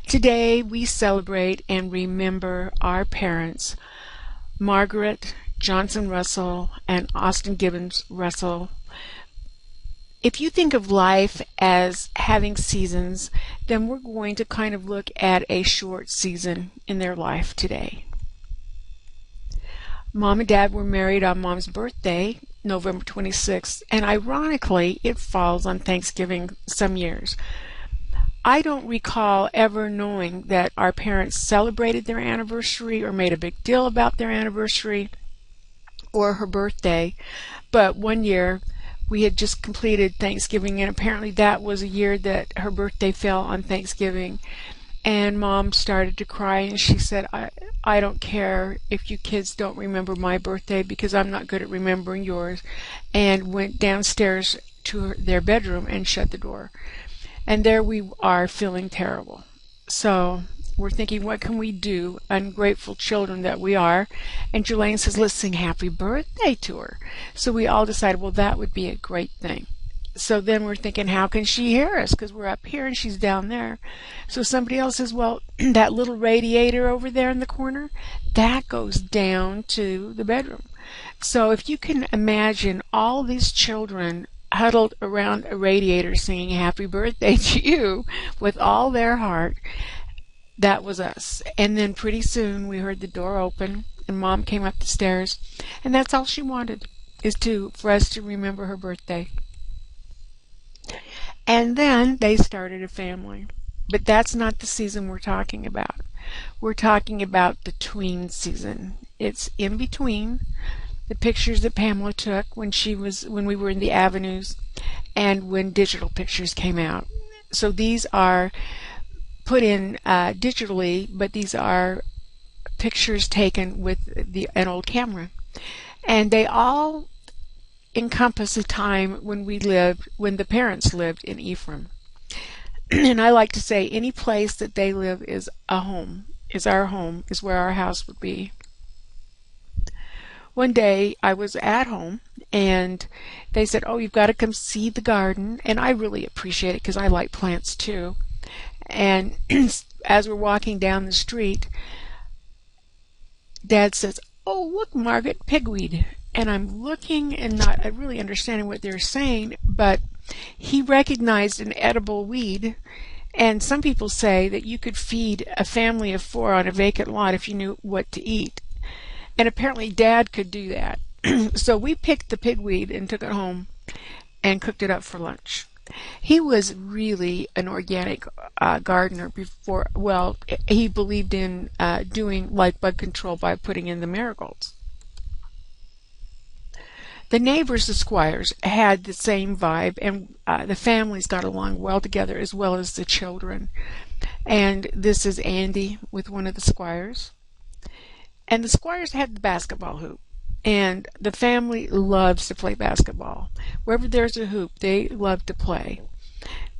Today we celebrate and remember our parents, Margaret Johnson Russell and Austin Gibbons Russell. If you think of life as having seasons, then we're going to kind of look at a short season in their life today. Mom and Dad were married on Mom's birthday, November 26th, and ironically, it falls on Thanksgiving some years. I don't recall ever knowing that our parents celebrated their anniversary or made a big deal about their anniversary or her birthday, but one year we had just completed Thanksgiving, and apparently that was a year that her birthday fell on Thanksgiving. And Mom started to cry, and she said, I don't care if you kids don't remember my birthday because I'm not good at remembering yours, and went downstairs to their bedroom and shut the door. And there we are feeling terrible. So we're thinking, what can we do, ungrateful children that we are? And Jelaine says, let's sing happy birthday to her. So we all decided, well, that would be a great thing. So then we're thinking, how can she hear us? Because we're up here and she's down there. So somebody else says, well, that little radiator over there in the corner, that goes down to the bedroom. So if you can imagine all these children huddled around a radiator singing happy birthday to you with all their heart, that was us. And then pretty soon we heard the door open and Mom came up the stairs, and that's all she wanted, is for us to remember her birthday. And then they started a family. But that's not the season we're talking about. We're talking about the tween season. It's in between the pictures that Pamela took when we were in the avenues and when digital pictures came out. So these are put in digitally, but these are pictures taken with an old camera. And they all encompass a time when the parents lived in Ephraim. And I like to say any place that they live is a home, is our home, is where our house would be. One day I was at home and they said, oh, you've got to come see the garden. And I really appreciate it because I like plants too. And as we're walking down the street, Dad says, oh, look, Margaret, pigweed. And I'm looking and not really understanding what they're saying, but he recognized an edible weed. And some people say that you could feed a family of 4 on a vacant lot if you knew what to eat. And apparently Dad could do that. So we picked the pigweed and took it home and cooked it up for lunch. He was really an organic gardener before. Well, he believed in doing like bug control by putting in the marigolds. The neighbors, the Squires, had the same vibe, and the families got along well together as well as the children. And this is Andy with one of the Squires. And the Squires had the basketball hoop. And the family loves to play basketball. Wherever there's a hoop, they love to play.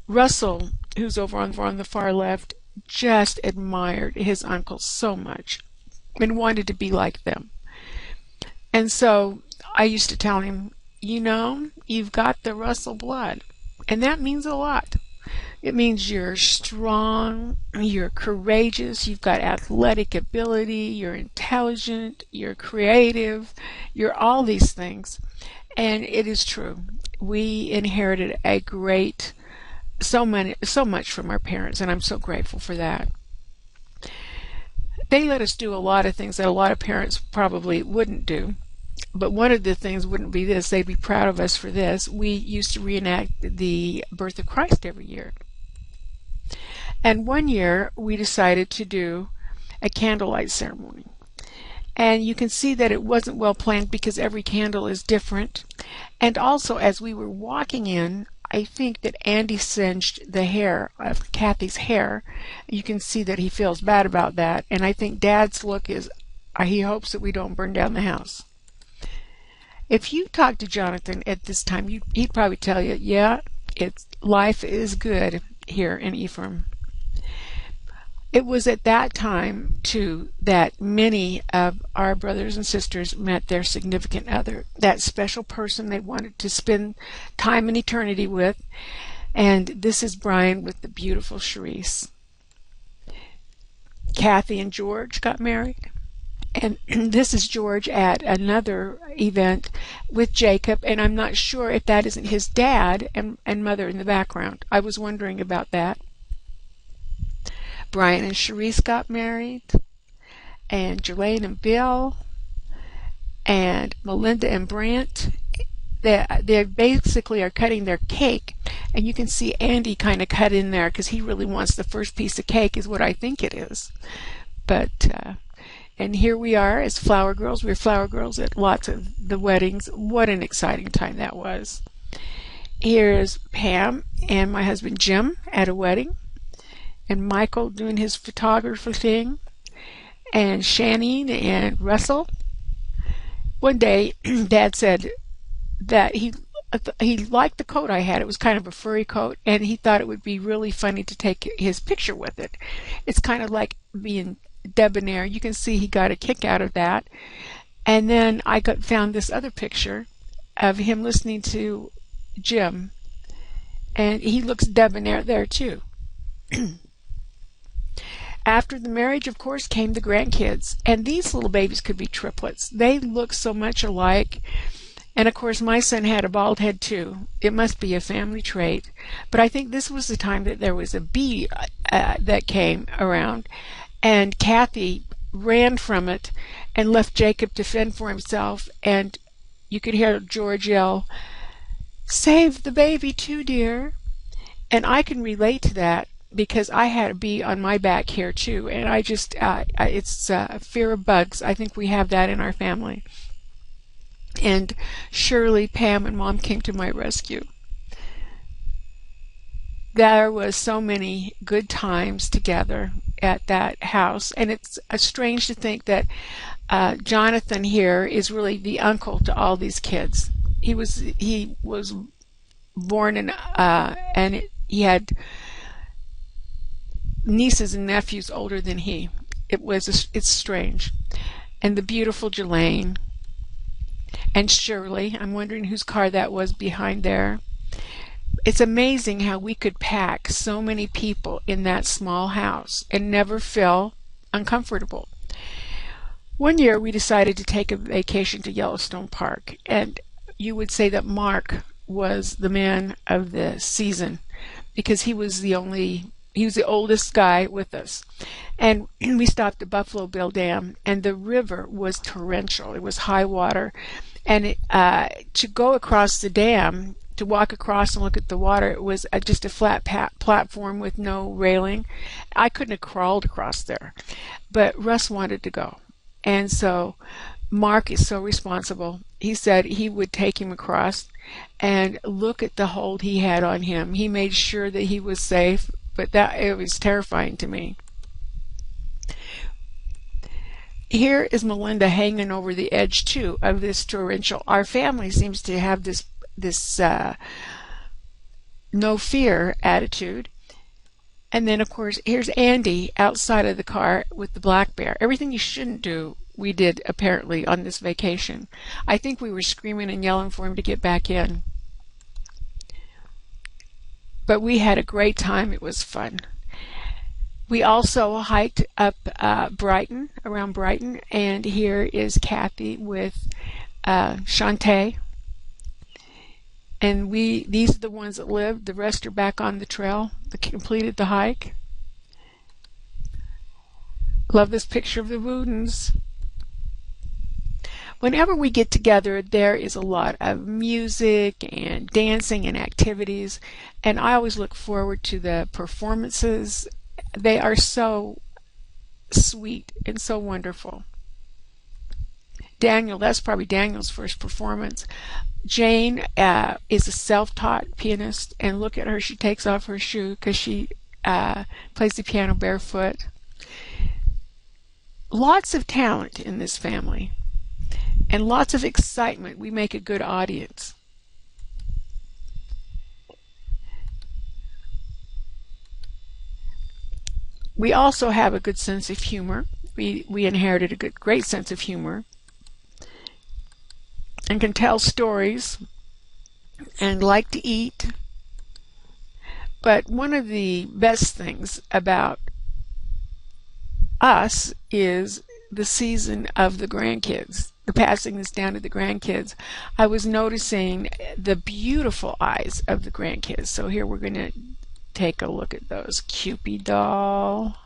Russell, who's over on the far left, just admired his uncles so much and wanted to be like them. And so I used to tell him, you know, you've got the Russell blood. And that means a lot. It means you're strong, you're courageous, you've got athletic ability, you're intelligent, you're creative, you're all these things. And it is true. We inherited so much from our parents, and I'm so grateful for that. They let us do a lot of things that a lot of parents probably wouldn't do. But one of the things wouldn't be this. They'd be proud of us for this. We used to reenact the birth of Christ every year. And one year we decided to do a candlelight ceremony. And you can see that it wasn't well planned because every candle is different. And also as we were walking in, I think that Andy singed the hair of Kathy's hair. You can see that he feels bad about that. And I think Dad's look is he hopes that we don't burn down the house. If you talk to Jonathan at this time, he'd probably tell you, yeah, life is good here in Ephraim. It was at that time, too, that many of our brothers and sisters met their significant other, that special person they wanted to spend time in eternity with. And this is Brian with the beautiful Charisse. Kathy and George got married. And this is George at another event with Jacob, and I'm not sure if that isn't his dad and mother in the background. I was wondering about that. Brian and Sharice got married, and Jelaine and Bill, and Melinda and Brent. They basically are cutting their cake, and you can see Andy kind of cut in there because he really wants the first piece of cake, is what I think it is. But and here we are as flower girls. We're flower girls at lots of the weddings. What an exciting time that was. Here's Pam and my husband Jim at a wedding, and Michael doing his photography thing, and Shanine and Russell. One day, Dad said that he liked the coat I had. It was kind of a furry coat, and he thought it would be really funny to take his picture with it. It's kind of like being debonair. You can see he got a kick out of that. And then I found this other picture of him listening to Jim, and he looks debonair there too. After the marriage, of course, came the grandkids, and these little babies could be triplets. They look so much alike. And of course, my son had a bald head too. It must be a family trait. But I think this was the time that there was a bee that came around, and Kathy ran from it and left Jacob to fend for himself. And you could hear George yell, "Save the baby too, dear." And I can relate to that because I had a bee on my back here too. And I just, it's fear of bugs. I think we have that in our family. And Shirley, Pam, and Mom came to my rescue. There was so many good times together at that house, and it's strange to think that Jonathan here is really the uncle to all these kids. He was born in and he had nieces and nephews older than he. It's strange. And the beautiful Jelaine and Shirley. I'm wondering whose car that was behind there. It's amazing how we could pack so many people in that small house and never feel uncomfortable. One year we decided to take a vacation to Yellowstone Park, and you would say that Mark was the man of the season because he was the oldest guy with us. And we stopped at Buffalo Bill Dam, and the river was torrential. It was high water. And to go across the dam, to walk across and look at the water, it was just a flat platform with no railing. I couldn't have crawled across there. But Russ wanted to go. And so Mark is so responsible. He said he would take him across, and look at the hold he had on him. He made sure that he was safe, but it was terrifying to me. Here is Melinda hanging over the edge too of this torrential. Our family seems to have this no fear attitude. And then of course here's Andy outside of the car with the black bear. Everything you shouldn't do, we did apparently on this vacation. I think we were screaming and yelling for him to get back in. But we had a great time. It was fun. We also hiked up Brighton, around Brighton, and here is Kathy with Shantae. And these are the ones that lived. The rest are back on the trail that completed the hike. Love this picture of the Woodens. Whenever we get together, there is a lot of music and dancing and activities, and I always look forward to the performances. They are so sweet and so wonderful. Daniel, that's probably Daniel's first performance. Jane is a self-taught pianist, and look at her. She takes off her shoe because she plays the piano barefoot. Lots of talent in this family, and lots of excitement. We make a good audience. We also have a good sense of humor. We inherited a great sense of humor and can tell stories and like to eat. But one of the best things about us is the season of the grandkids, the passing this down to the grandkids. I was noticing the beautiful eyes of the grandkids. So here we're going to take a look at those. Cupid doll.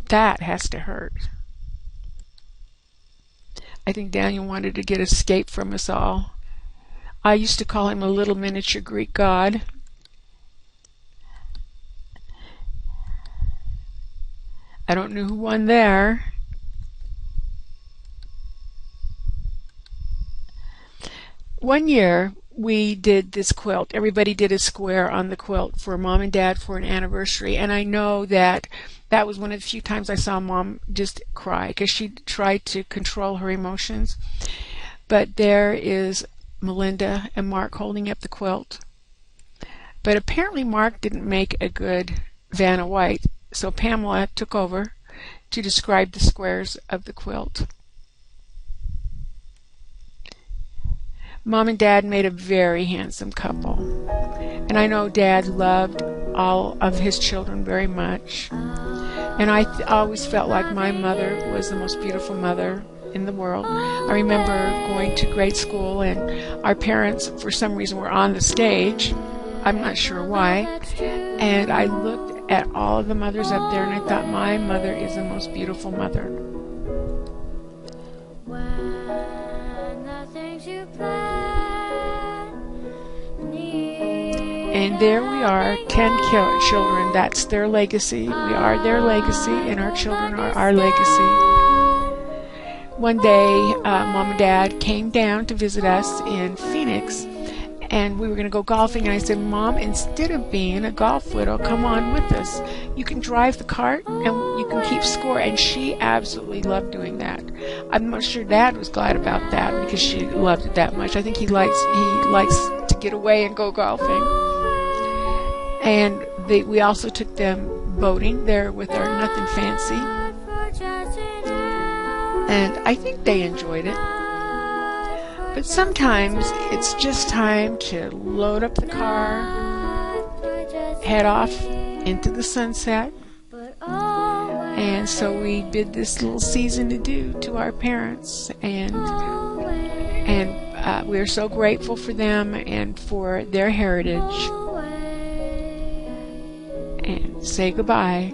That has to hurt. I think Daniel wanted to get escape from us all. I used to call him a little miniature Greek god. I don't know who won there. One year we did this quilt. Everybody did a square on the quilt for Mom and Dad for an anniversary, and I know that that was one of the few times I saw Mom just cry because she tried to control her emotions. But there is Melinda and Mark holding up the quilt. But apparently Mark didn't make a good Vanna White, so Pamela took over to describe the squares of the quilt. Mom and Dad made a very handsome couple. And I know Dad loved all of his children very much. And I always felt like my mother was the most beautiful mother in the world. I remember going to grade school and our parents, for some reason, were on the stage. I'm not sure why. And I looked at all of the mothers up there and I thought, my mother is the most beautiful mother. And there we are, 10 children. That's their legacy. We are their legacy, and our children are our legacy. One day, Mom and Dad came down to visit us in Phoenix, and we were going to go golfing. And I said, Mom, instead of being a golf widow, come on with us. You can drive the cart, and you can keep score. And she absolutely loved doing that. I'm not sure Dad was glad about that because she loved it that much. I think he likes to get away and go golfing. And we also took them boating there with our Nothing Fancy. And I think they enjoyed it. But sometimes it's just time to load up the car, head off into the sunset. And so we bid this little season adieu to our parents. And we're so grateful for them and for their heritage. And say goodbye.